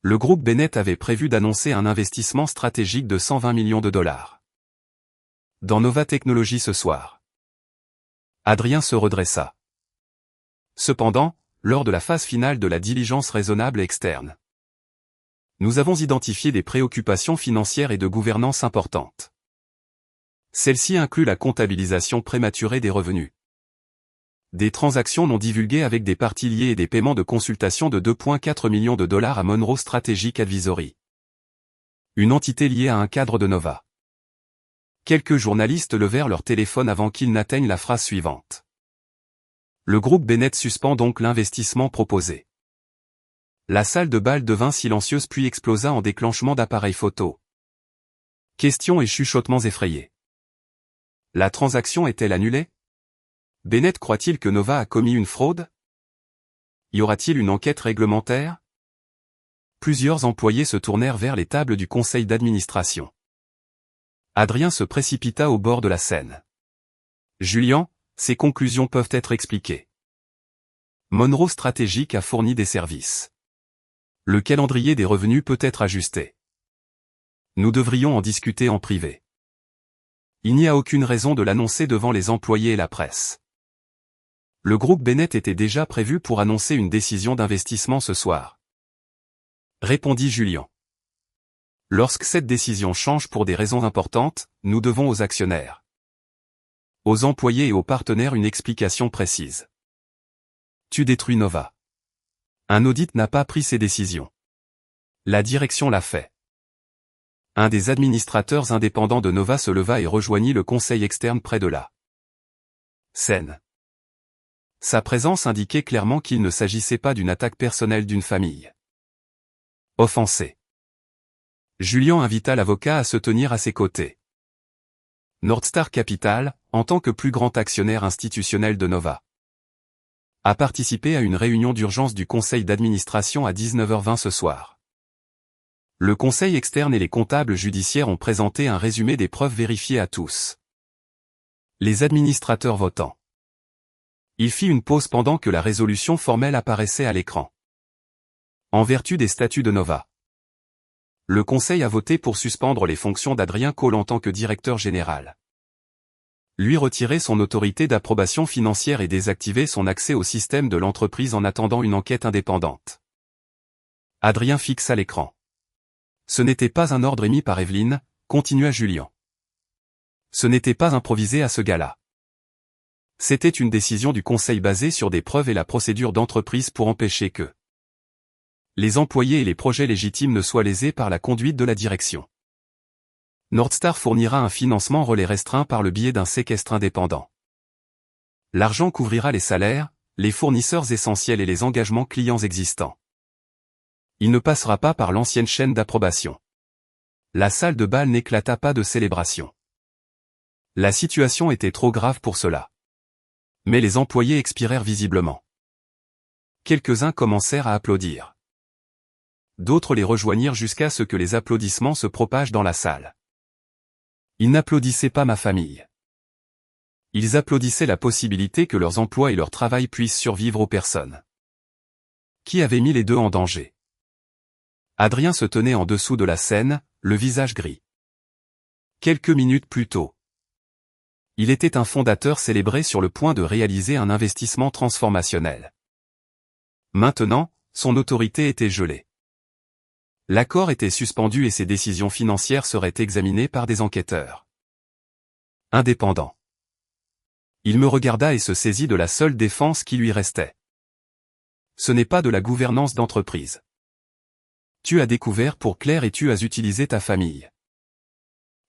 Le groupe Bennett avait prévu d'annoncer un investissement stratégique de 120 millions de dollars. Dans Nova Technologies ce soir. Adrien se redressa. Cependant, lors de la phase finale de la diligence raisonnable externe, nous avons identifié des préoccupations financières et de gouvernance importantes. Celle-ci inclut la comptabilisation prématurée des revenus, des transactions non divulguées avec des parties liées et des paiements de consultation de 2,4 millions de dollars à Monroe Strategic Advisory, une entité liée à un cadre de Nova. Quelques journalistes levèrent leur téléphone avant qu'ils n'atteignent la phrase suivante. Le groupe Bennett suspend donc l'investissement proposé. La salle de bal devint silencieuse puis explosa en déclenchement d'appareils photo. Questions et chuchotements effrayés. La transaction est-elle annulée? Bennett croit-il que Nova a commis une fraude? Y aura-t-il une enquête réglementaire? Plusieurs employés se tournèrent vers les tables du conseil d'administration. Adrien se précipita au bord de la scène. Julien, ces conclusions peuvent être expliquées. Monroe Strategic a fourni des services. Le calendrier des revenus peut être ajusté. Nous devrions en discuter en privé. Il n'y a aucune raison de l'annoncer devant les employés et la presse. Le groupe Bennett était déjà prévu pour annoncer une décision d'investissement ce soir. Répondit Julien. Lorsque cette décision change pour des raisons importantes, nous devons aux actionnaires, aux employés et aux partenaires une explication précise. Tu détruis Nova. Un audit n'a pas pris ces décisions. La direction l'a fait. Un des administrateurs indépendants de Nova se leva et rejoignit le conseil externe près de la scène. Sa présence indiquait clairement qu'il ne s'agissait pas d'une attaque personnelle d'une famille offensée. Julien invita l'avocat à se tenir à ses côtés. Northstar Capital, en tant que plus grand actionnaire institutionnel de Nova, a participé à une réunion d'urgence du conseil d'administration à 19h20 ce soir. Le conseil externe et les comptables judiciaires ont présenté un résumé des preuves vérifiées à tous. Les administrateurs votants. Il fit une pause pendant que la résolution formelle apparaissait à l'écran. En vertu des statuts de Nova, le conseil a voté pour suspendre les fonctions d'Adrien Cole en tant que directeur général, lui retirer son autorité d'approbation financière et désactiver son accès au système de l'entreprise en attendant une enquête indépendante. Adrien fixa l'écran. Ce n'était pas un ordre émis par Evelyn, continua Julien. Ce n'était pas improvisé à ce gala. C'était une décision du conseil basée sur des preuves et la procédure d'entreprise pour empêcher que les employés et les projets légitimes ne soient lésés par la conduite de la direction. Northstar fournira un financement relais restreint par le biais d'un séquestre indépendant. L'argent couvrira les salaires, les fournisseurs essentiels et les engagements clients existants. Il ne passera pas par l'ancienne chaîne d'approbation. La salle de bal n'éclata pas de célébration. La situation était trop grave pour cela. Mais les employés expirèrent visiblement. Quelques-uns commencèrent à applaudir. D'autres les rejoignirent jusqu'à ce que les applaudissements se propagent dans la salle. Ils n'applaudissaient pas ma famille. Ils applaudissaient la possibilité que leurs emplois et leur travail puissent survivre aux personnes qui avaient mis les deux en danger. Adrien se tenait en dessous de la scène, le visage gris. Quelques minutes plus tôt, il était un fondateur célébré sur le point de réaliser un investissement transformationnel. Maintenant, son autorité était gelée. L'accord était suspendu et ses décisions financières seraient examinées par des enquêteurs indépendants. Il me regarda et se saisit de la seule défense qui lui restait. Ce n'est pas de la gouvernance d'entreprise. Tu as découvert pour Claire et tu as utilisé ta famille.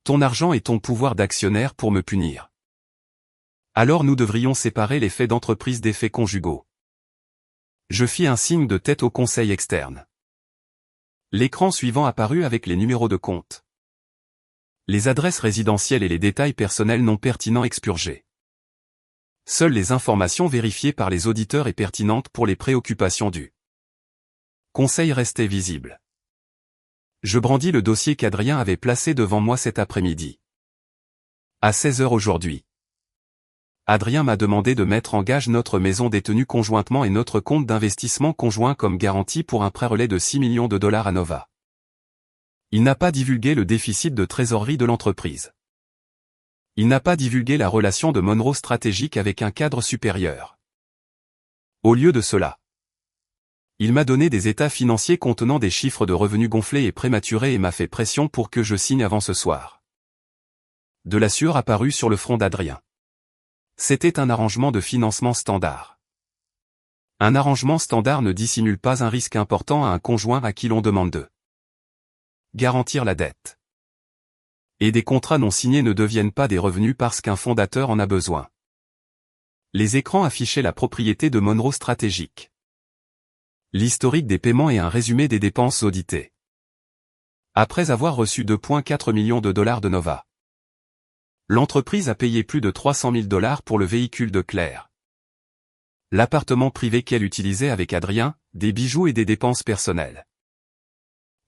Ton argent et ton pouvoir d'actionnaire pour me punir. Alors nous devrions séparer les faits d'entreprise des faits conjugaux. Je fis un signe de tête au conseil externe. L'écran suivant apparut avec les numéros de compte. Les adresses résidentielles et les détails personnels non pertinents expurgés. Seules les informations vérifiées par les auditeurs et pertinentes pour les préoccupations du conseil restaient visibles. Je brandis le dossier qu'Adrien avait placé devant moi cet après-midi. À 16 h aujourd'hui. Adrien m'a demandé de mettre en gage notre maison détenue conjointement et notre compte d'investissement conjoint comme garantie pour un prêt relais de 6 millions de dollars à Nova. Il n'a pas divulgué le déficit de trésorerie de l'entreprise. Il n'a pas divulgué la relation de Monroe stratégique avec un cadre supérieur. Au lieu de cela, il m'a donné des états financiers contenant des chiffres de revenus gonflés et prématurés et m'a fait pression pour que je signe avant ce soir. De la sueur apparut sur le front d'Adrien. C'était un arrangement de financement standard. Un arrangement standard ne dissimule pas un risque important à un conjoint à qui l'on demande de garantir la dette. Et des contrats non signés ne deviennent pas des revenus parce qu'un fondateur en a besoin. Les écrans affichaient la propriété de Monroe stratégique. L'historique des paiements et un résumé des dépenses auditées. Après avoir reçu 2,4 millions de dollars de Nova, l'entreprise a payé plus de 300 000 dollars pour le véhicule de Claire, l'appartement privé qu'elle utilisait avec Adrien, des bijoux et des dépenses personnelles.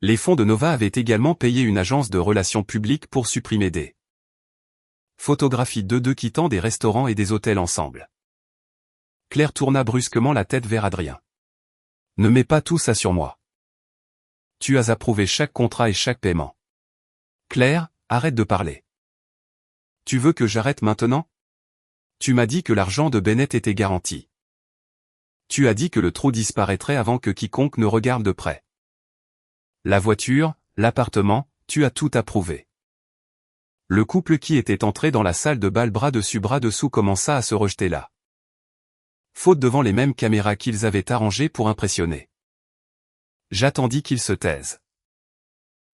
Les fonds de Nova avaient également payé une agence de relations publiques pour supprimer des photographies d'eux deux quittant des restaurants et des hôtels ensemble. Claire tourna brusquement la tête vers Adrien. Ne mets pas tout ça sur moi. Tu as approuvé chaque contrat et chaque paiement. Claire, arrête de parler. Tu veux que j'arrête maintenant? Tu m'as dit que l'argent de Bennett était garanti. Tu as dit que le trou disparaîtrait avant que quiconque ne regarde de près. La voiture, l'appartement, tu as tout approuvé. Le couple qui était entré dans la salle de bal bras dessus bras dessous commença à se rejeter là. Faute devant les mêmes caméras qu'ils avaient arrangées pour impressionner. J'attendis qu'ils se taisent.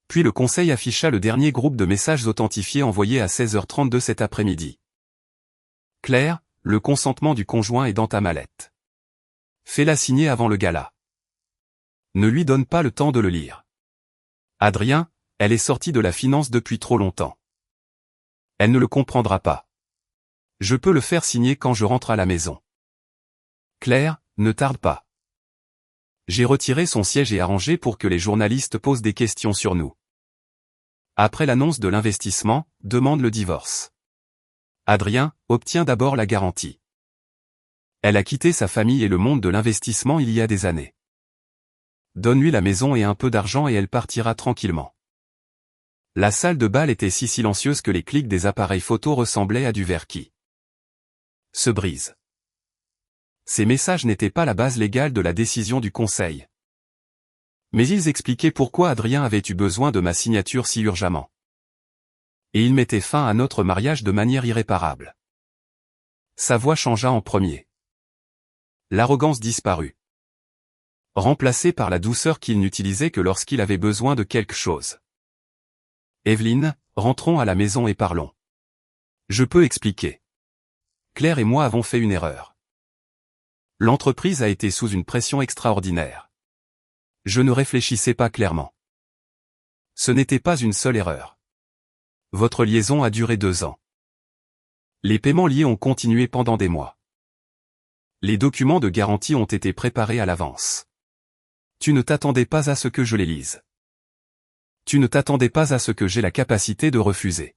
Puis le conseil afficha le dernier groupe de messages authentifiés envoyés à 16h32 cet après-midi. Claire, le consentement du conjoint est dans ta mallette. Fais-la signer avant le gala. Ne lui donne pas le temps de le lire. Adrien, elle est sortie de la finance depuis trop longtemps. Elle ne le comprendra pas. Je peux le faire signer quand je rentre à la maison. Claire, ne tarde pas. J'ai retiré son siège et arrangé pour que les journalistes posent des questions sur nous. Après l'annonce de l'investissement, demande le divorce. Adrien, obtient d'abord la garantie. Elle a quitté sa famille et le monde de l'investissement il y a des années. Donne-lui la maison et un peu d'argent et elle partira tranquillement. La salle de bal était si silencieuse que les clics des appareils photo ressemblaient à du verre qui se brise. Ces messages n'étaient pas la base légale de la décision du conseil. Mais ils expliquaient pourquoi Adrien avait eu besoin de ma signature si urgemment. Et ils mettaient fin à notre mariage de manière irréparable. Sa voix changea en premier. L'arrogance disparut. Remplacée par la douceur qu'il n'utilisait que lorsqu'il avait besoin de quelque chose. Evelyne, rentrons à la maison et parlons. Je peux expliquer. Claire et moi avons fait une erreur. L'entreprise a été sous une pression extraordinaire. Je ne réfléchissais pas clairement. Ce n'était pas une seule erreur. Votre liaison a duré 2 ans. Les paiements liés ont continué pendant des mois. Les documents de garantie ont été préparés à l'avance. Tu ne t'attendais pas à ce que je les lise. Tu ne t'attendais pas à ce que j'ai la capacité de refuser.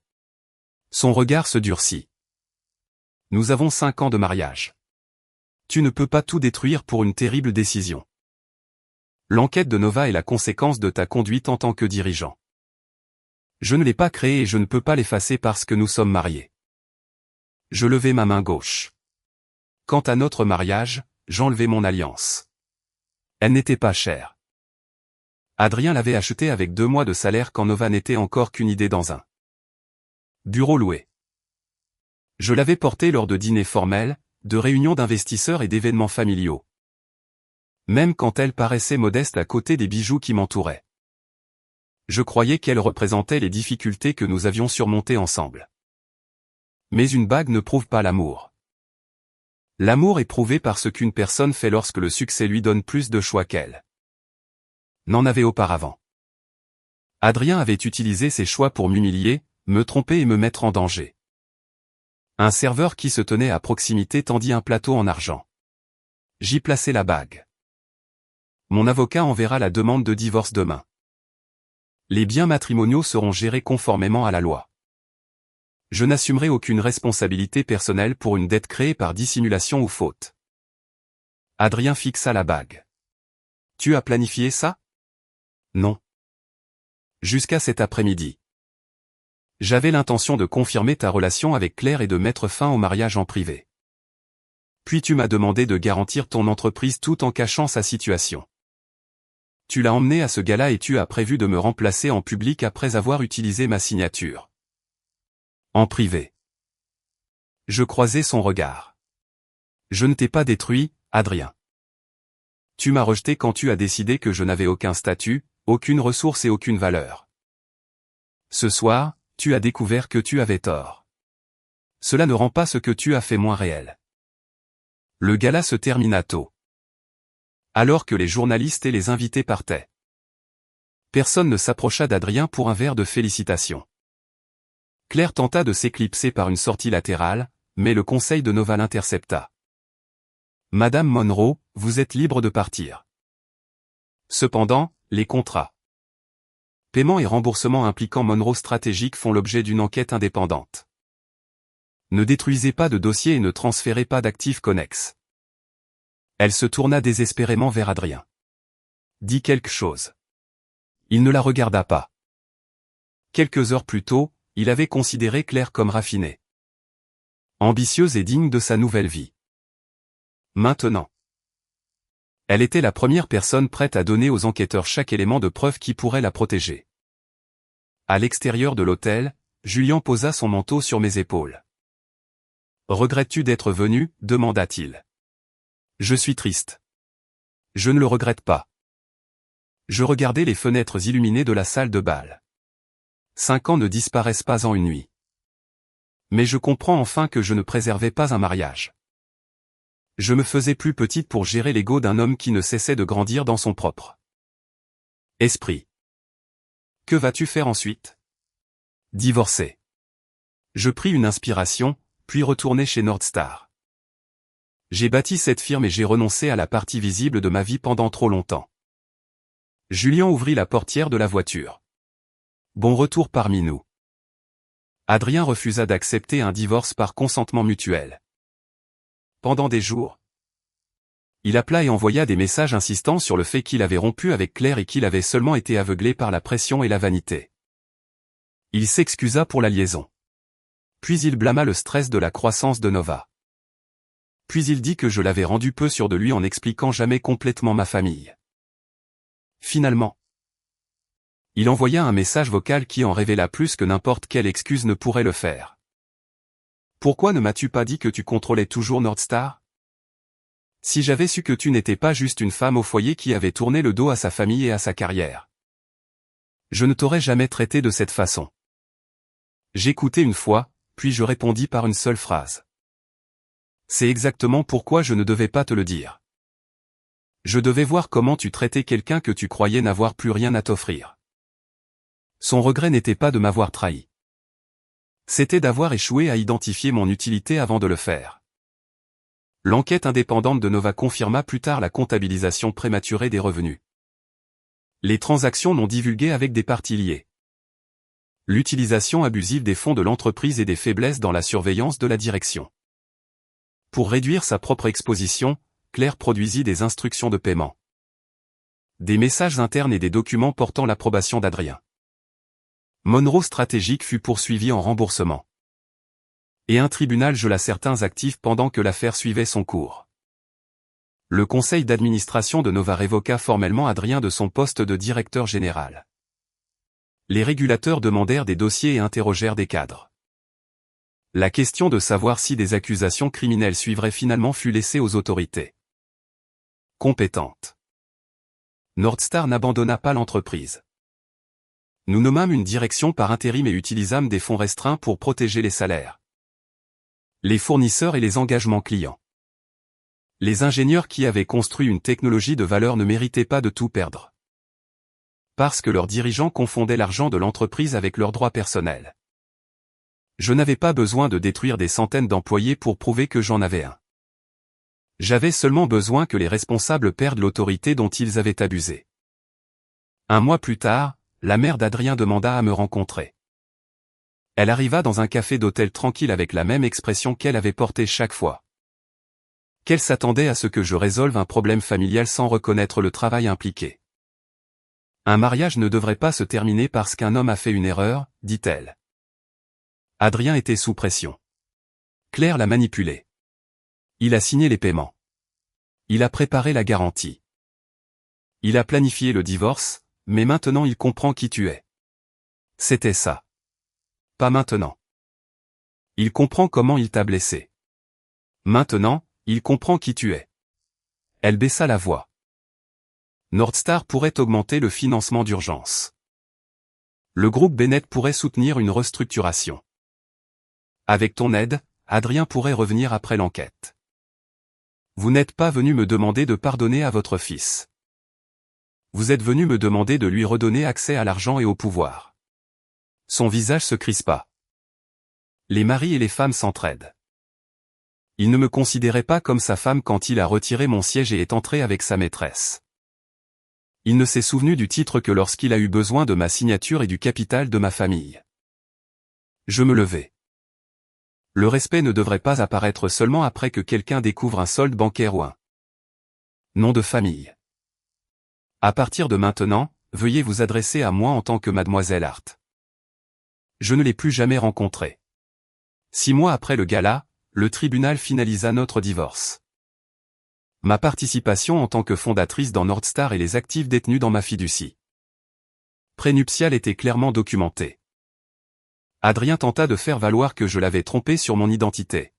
Son regard se durcit. Nous avons 5 ans de mariage. Tu ne peux pas tout détruire pour une terrible décision. L'enquête de Nova est la conséquence de ta conduite en tant que dirigeant. Je ne l'ai pas créée et je ne peux pas l'effacer parce que nous sommes mariés. Je levai ma main gauche. Quant à notre mariage, j'enlevai mon alliance. Elle n'était pas chère. Adrien l'avait achetée avec 2 mois de salaire quand Nova n'était encore qu'une idée dans un bureau loué. Je l'avais portée lors de dîners formels, de réunions d'investisseurs et d'événements familiaux. Même quand elle paraissait modeste à côté des bijoux qui m'entouraient. Je croyais qu'elle représentait les difficultés que nous avions surmontées ensemble. Mais une bague ne prouve pas l'amour. L'amour est prouvé par ce qu'une personne fait lorsque le succès lui donne plus de choix qu'elle n'en avait auparavant. Adrien avait utilisé ses choix pour m'humilier, me tromper et me mettre en danger. Un serveur qui se tenait à proximité tendit un plateau en argent. J'y plaçai la bague. Mon avocat enverra la demande de divorce demain. Les biens matrimoniaux seront gérés conformément à la loi. Je n'assumerai aucune responsabilité personnelle pour une dette créée par dissimulation ou faute. Adrien fixa la bague. Tu as planifié ça? Non. Jusqu'à cet après-midi. J'avais l'intention de confirmer ta relation avec Claire et de mettre fin au mariage en privé. Puis tu m'as demandé de garantir ton entreprise tout en cachant sa situation. Tu l'as emmené à ce gala et tu as prévu de me remplacer en public après avoir utilisé ma signature. En privé. Je croisai son regard. Je ne t'ai pas détruit, Adrien. Tu m'as rejeté quand tu as décidé que je n'avais aucun statut, aucune ressource et aucune valeur. Ce soir, tu as découvert que tu avais tort. Cela ne rend pas ce que tu as fait moins réel. Le gala se termina tôt. Alors que les journalistes et les invités partaient. Personne ne s'approcha d'Adrien pour un verre de félicitations. Claire tenta de s'éclipser par une sortie latérale, mais le conseil de Nova l'intercepta. Madame Monroe, vous êtes libre de partir. Cependant, les contrats, paiement et remboursement impliquant Monroe Stratégique font l'objet d'une enquête indépendante. Ne détruisez pas de dossier et ne transférez pas d'actifs connexes. Elle se tourna désespérément vers Adrien. Dis quelque chose. Il ne la regarda pas. Quelques heures plus tôt, il avait considéré Claire comme raffinée, ambitieuse et digne de sa nouvelle vie. Maintenant, elle était la première personne prête à donner aux enquêteurs chaque élément de preuve qui pourrait la protéger. À l'extérieur de l'hôtel, Julien posa son manteau sur mes épaules. « Regrettes-tu d'être venu ?» demanda-t-il. « Je suis triste. » « Je ne le regrette pas. » Je regardais les fenêtres illuminées de la salle de bal. 5 ans ne disparaissent pas en une nuit. Mais je comprends enfin que je ne préservais pas un mariage. Je me faisais plus petite pour gérer l'ego d'un homme qui ne cessait de grandir dans son propre esprit. Que vas-tu faire ensuite? Divorcer. Je pris une inspiration, puis retourner chez Nordstar. J'ai bâti cette firme et j'ai renoncé à la partie visible de ma vie pendant trop longtemps. Julien ouvrit la portière de la voiture. Bon retour parmi nous. Adrien refusa d'accepter un divorce par consentement mutuel. Pendant des jours, il appela et envoya des messages insistant sur le fait qu'il avait rompu avec Claire et qu'il avait seulement été aveuglé par la pression et la vanité. Il s'excusa pour la liaison. Puis il blâma le stress de la croissance de Nova. Puis il dit que je l'avais rendu peu sûr de lui en n'expliquant jamais complètement ma famille. Finalement, il envoya un message vocal qui en révéla plus que n'importe quelle excuse ne pourrait le faire. Pourquoi ne m'as-tu pas dit que tu contrôlais toujours Nordstar? Si j'avais su que tu n'étais pas juste une femme au foyer qui avait tourné le dos à sa famille et à sa carrière, je ne t'aurais jamais traité de cette façon. J'écoutai une fois, puis je répondis par une seule phrase. C'est exactement pourquoi je ne devais pas te le dire. Je devais voir comment tu traitais quelqu'un que tu croyais n'avoir plus rien à t'offrir. Son regret n'était pas de m'avoir trahi. C'était d'avoir échoué à identifier mon utilité avant de le faire. L'enquête indépendante de Nova confirma plus tard la comptabilisation prématurée des revenus. Les transactions non divulguées avec des parties liées. L'utilisation abusive des fonds de l'entreprise et des faiblesses dans la surveillance de la direction. Pour réduire sa propre exposition, Claire produisit des instructions de paiement. Des messages internes et des documents portant l'approbation d'Adrien. Monroe Stratégique fut poursuivi en remboursement. Et un tribunal gela certains actifs pendant que l'affaire suivait son cours. Le conseil d'administration de Nova révoqua formellement Adrien de son poste de directeur général. Les régulateurs demandèrent des dossiers et interrogèrent des cadres. La question de savoir si des accusations criminelles suivraient finalement fut laissée aux autorités compétentes. Nordstar n'abandonna pas l'entreprise. Nous nommâmes une direction par intérim et utilisâmes des fonds restreints pour protéger les salaires, les fournisseurs et les engagements clients. Les ingénieurs qui avaient construit une technologie de valeur ne méritaient pas de tout perdre. Parce que leurs dirigeants confondaient l'argent de l'entreprise avec leurs droits personnels. Je n'avais pas besoin de détruire des centaines d'employés pour prouver que j'en avais un. J'avais seulement besoin que les responsables perdent l'autorité dont ils avaient abusé. Un mois plus tard, la mère d'Adrien demanda à me rencontrer. Elle arriva dans un café d'hôtel tranquille avec la même expression qu'elle avait portée chaque fois. Qu'elle s'attendait à ce que je résolve un problème familial sans reconnaître le travail impliqué. Un mariage ne devrait pas se terminer parce qu'un homme a fait une erreur, dit-elle. Adrien était sous pression. Claire l'a manipulé. Il a signé les paiements. Il a préparé la garantie. Il a planifié le divorce, mais maintenant il comprend qui tu es. C'était ça. Pas maintenant. Il comprend comment il t'a blessé. Maintenant, il comprend qui tu es. Elle baissa la voix. Nordstar pourrait augmenter le financement d'urgence. Le groupe Bennett pourrait soutenir une restructuration. Avec ton aide, Adrien pourrait revenir après l'enquête. Vous n'êtes pas venu me demander de pardonner à votre fils. Vous êtes venu me demander de lui redonner accès à l'argent et au pouvoir. Son visage se crispa. Les maris et les femmes s'entraident. Il ne me considérait pas comme sa femme quand il a retiré mon siège et est entré avec sa maîtresse. Il ne s'est souvenu du titre que lorsqu'il a eu besoin de ma signature et du capital de ma famille. Je me levai. Le respect ne devrait pas apparaître seulement après que quelqu'un découvre un solde bancaire ou un nom de famille. À partir de maintenant, veuillez vous adresser à moi en tant que mademoiselle Hart. Je ne l'ai plus jamais rencontré. 6 mois après le gala, le tribunal finalisa notre divorce. Ma participation en tant que fondatrice dans Nordstar et les actifs détenus dans ma fiducie prénuptiale étaient clairement documentés. Adrien tenta de faire valoir que je l'avais trompé sur mon identité.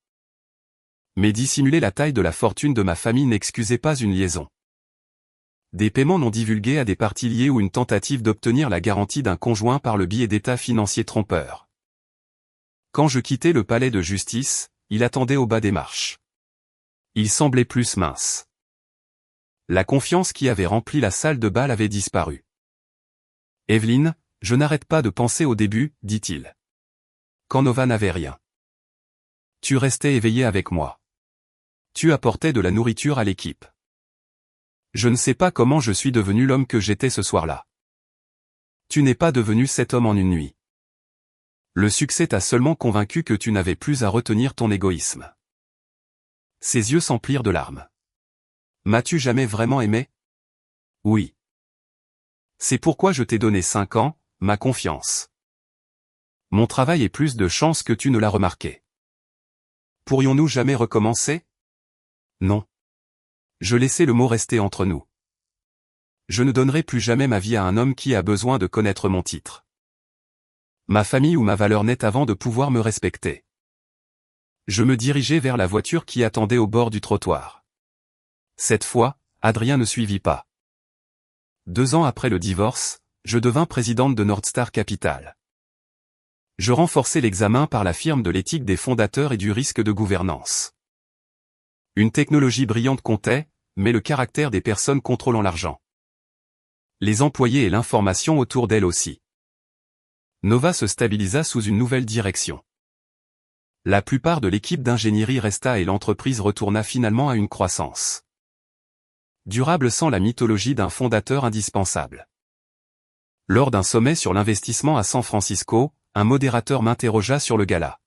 Mais dissimuler la taille de la fortune de ma famille n'excusait pas une liaison. Des paiements non divulgués à des parties liées ou une tentative d'obtenir la garantie d'un conjoint par le biais d'états financiers trompeurs. Quand je quittais le palais de justice, il attendait au bas des marches. Il semblait plus mince. La confiance qui avait rempli la salle de bal avait disparu. « Evelyne, je n'arrête pas de penser au début, dit-il. Quand Nova n'avait rien. Tu restais éveillé avec moi. Tu apportais de la nourriture à l'équipe. Je ne sais pas comment je suis devenu l'homme que j'étais ce soir-là. Tu n'es pas devenu cet homme en une nuit. Le succès t'a seulement convaincu que tu n'avais plus à retenir ton égoïsme. » Ses yeux s'emplirent de larmes. M'as-tu jamais vraiment aimé? Oui. C'est pourquoi je t'ai donné 5 ans, ma confiance. Mon travail est plus de chance que tu ne l'as remarqué. Pourrions-nous jamais recommencer? Non. Je laissais le mot rester entre nous. Je ne donnerai plus jamais ma vie à un homme qui a besoin de connaître mon titre. Ma famille ou ma valeur nette avant de pouvoir me respecter. Je me dirigeai vers la voiture qui attendait au bord du trottoir. Cette fois, Adrien ne suivit pas. 2 ans après le divorce, je devins présidente de Nordstar Capital. Je renforçai l'examen par la firme de l'éthique des fondateurs et du risque de gouvernance. Une technologie brillante comptait, mais le caractère des personnes contrôlant l'argent. Les employés et l'information autour d'elle aussi. Nova se stabilisa sous une nouvelle direction. La plupart de l'équipe d'ingénierie resta et l'entreprise retourna finalement à une croissance durable sans la mythologie d'un fondateur indispensable. Lors d'un sommet sur l'investissement à San Francisco, un modérateur m'interrogea sur le gala.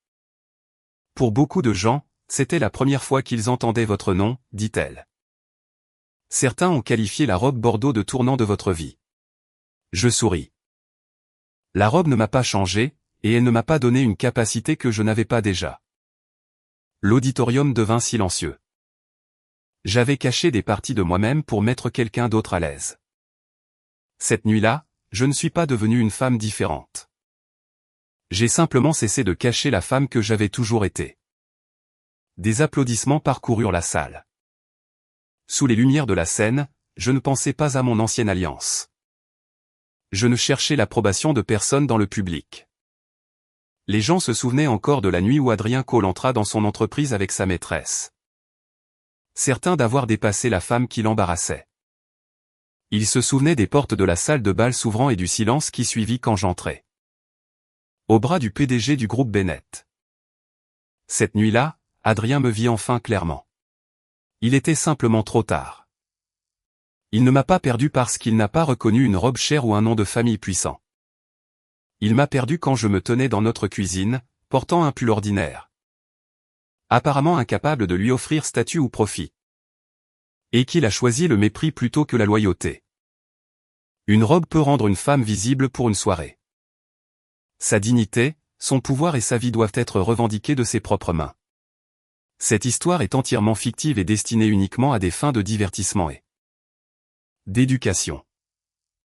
Pour beaucoup de gens, c'était la première fois qu'ils entendaient votre nom, dit-elle. Certains ont qualifié la robe bordeaux de tournant de votre vie. Je souris. La robe ne m'a pas changé, et elle ne m'a pas donné une capacité que je n'avais pas déjà. L'auditorium devint silencieux. J'avais caché des parties de moi-même pour mettre quelqu'un d'autre à l'aise. Cette nuit-là, je ne suis pas devenue une femme différente. J'ai simplement cessé de cacher la femme que j'avais toujours été. Des applaudissements parcoururent la salle. Sous les lumières de la scène, je ne pensais pas à mon ancienne alliance. Je ne cherchais l'approbation de personne dans le public. Les gens se souvenaient encore de la nuit où Adrien Cole entra dans son entreprise avec sa maîtresse. Certains d'avoir dépassé la femme qui l'embarrassait. Ils se souvenaient des portes de la salle de bal s'ouvrant et du silence qui suivit quand j'entrai. Au bras du PDG du groupe Bennett. Cette nuit-là, Adrien me vit enfin clairement. Il était simplement trop tard. Il ne m'a pas perdu parce qu'il n'a pas reconnu une robe chère ou un nom de famille puissant. Il m'a perdu quand je me tenais dans notre cuisine, portant un pull ordinaire. Apparemment incapable de lui offrir statut ou profit. Et qu'il a choisi le mépris plutôt que la loyauté. Une robe peut rendre une femme visible pour une soirée. Sa dignité, son pouvoir et sa vie doivent être revendiqués de ses propres mains. Cette histoire est entièrement fictive et destinée uniquement à des fins de divertissement et d'éducation.